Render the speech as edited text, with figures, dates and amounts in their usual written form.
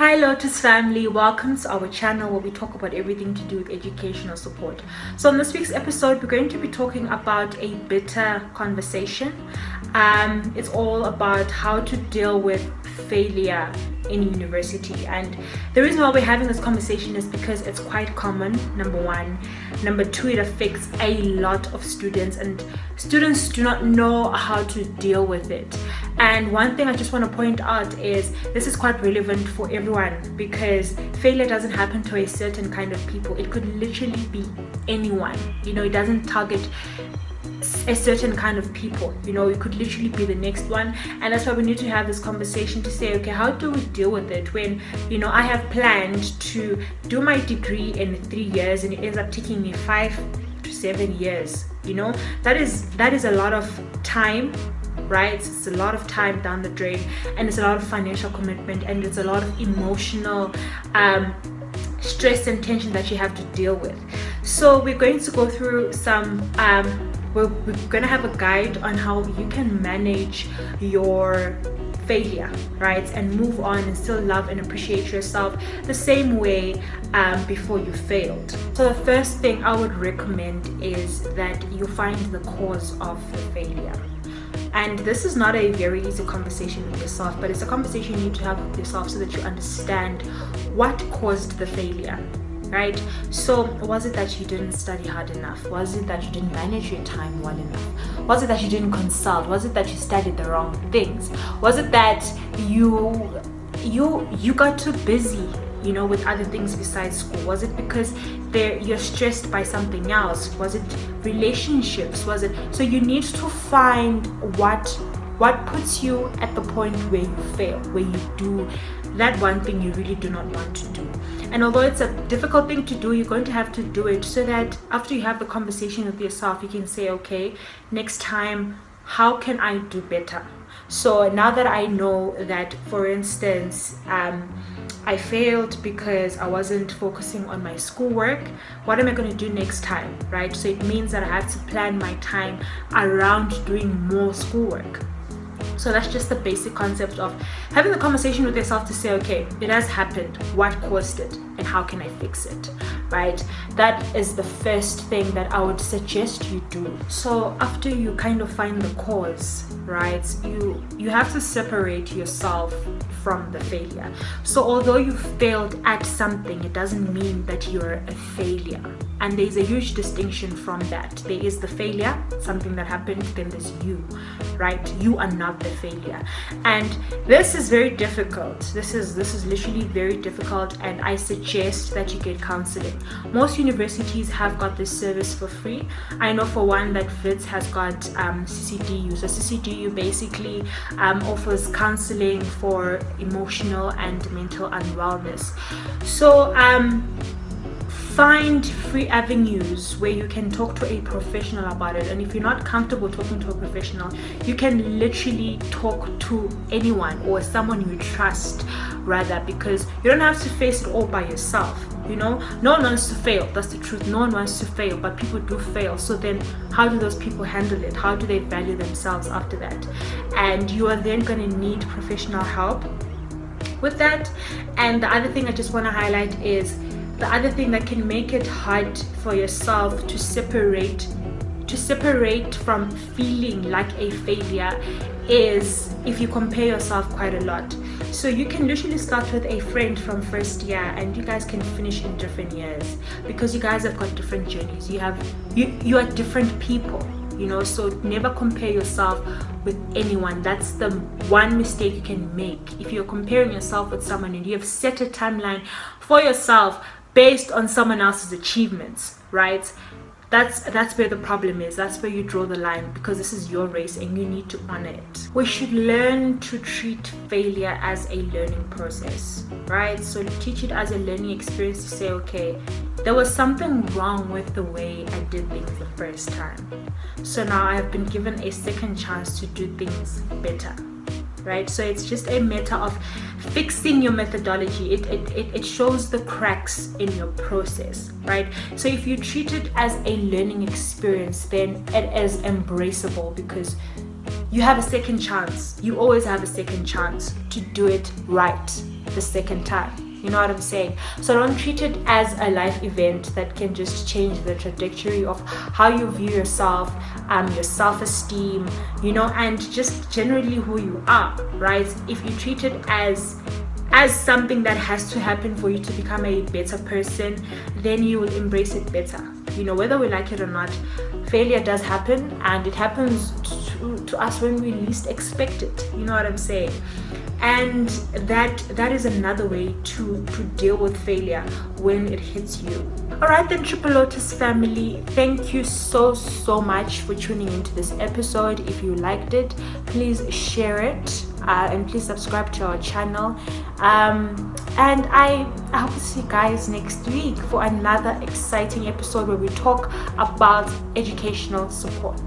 Hi Lotus family, welcome to our channel where we talk about everything to do with educational support. So in this week's episode, we're going to be talking about a bitter conversation. It's all about how to deal with failure in university, and the reason why we're having this conversation is because it's quite common, number one. Number two, it affects a lot of students, and students do not know how to deal with it. And one thing I just want to point out is this is quite relevant for everyone, because failure doesn't happen to a certain kind of people. It could literally be anyone. It doesn't target a certain kind of people. It could literally be the next one. And that's why we need to have this conversation to say, okay, how do we deal with it when I have planned to do my degree in 3 years and it ends up taking me 5 to 7 years. That is a lot of time, right? It's a lot of time down the drain, and it's a lot of financial commitment, and it's a lot of emotional stress and tension that you have to deal with. So we're going to go through some we're going to have a guide on how you can manage your failure, right, and move on and still love and appreciate yourself the same way before you failed. So the first thing I would recommend is that you find the cause of the failure. And this is not a very easy conversation with yourself, but it's a conversation you need to have with yourself so that you understand what caused the failure. Right? So was it that you didn't study hard enough? Was it that you didn't manage your time well enough? Was it that you didn't consult? Was it that you studied the wrong things? Was it that you got too busy, with other things besides school? Was it because you're stressed by something else? Was it relationships? Was it? So you need to find what puts you at the point where you fail, where you do that one thing you really do not want to do. And although it's a difficult thing to do, you're going to have to do it so that after you have the conversation with yourself, you can say, okay, next time, how can I do better? So now that I know that, for instance, I failed because I wasn't focusing on my schoolwork, what am I going to do next time, right? So it means that I have to plan my time around doing more schoolwork. So that's just the basic concept of having the conversation with yourself to say, okay, it has happened. What caused it? And how can I fix it? Right? That is the first thing that I would suggest you do. So after you kind of find the cause, right, you have to separate yourself from the failure. So although you failed at something, it doesn't mean that you're a failure. And there's a huge distinction from that. There is the failure, something that happened, then there's you, right? You are not the failure. And this is very difficult. This is literally very difficult, and I suggest that you get counseling. Most universities have got this service for free. I know for one that Wits has got CCDU. So CCDU basically offers counseling for emotional and mental unwellness. So find free avenues where you can talk to a professional about it. And if you're not comfortable talking to a professional, you can literally talk to anyone or someone you trust, rather, because you don't have to face it all by yourself. No one wants to fail. That's the truth. No one wants to fail, but people do fail. So then how do those people handle it? How do they value themselves after that? And you are then going to need professional help with that. And the other thing I just want to highlight is the other thing that can make it hard for yourself to separate from feeling like a failure is if you compare yourself quite a lot. So you can literally start with a friend from first year and you guys can finish in different years because you guys have got different journeys. You are different people, so never compare yourself with anyone. That's the one mistake you can make. If you're comparing yourself with someone and you have set a timeline for yourself based on someone else's achievements, right? That's where the problem is. That's where you draw the line, because this is your race and you need to honor it. We should learn to treat failure as a learning process, right? So teach it as a learning experience to say, okay, there was something wrong with the way I did things the first time. So now I have been given a second chance to do things better. Right? So it's just a matter of fixing your methodology. It shows the cracks in your process, right? So if you treat it as a learning experience, then it is embraceable, because you have a second chance. You always have a second chance to do it right the second time. You know what I'm saying? So don't treat it as a life event that can just change the trajectory of how you view yourself, your self-esteem, you know, and just generally who you are, right? If you treat it as something that has to happen for you to become a better person, then you will embrace it better. You know, whether we like it or not, failure does happen, and it happens to us when we least expect it. You know what I'm saying? And that is another way to deal with failure when it hits you. All right then, Triple Lotus family, thank you so much for tuning into this episode. If you liked it, please share it, and please subscribe to our channel, and I hope to see you guys next week for another exciting episode where we talk about educational support.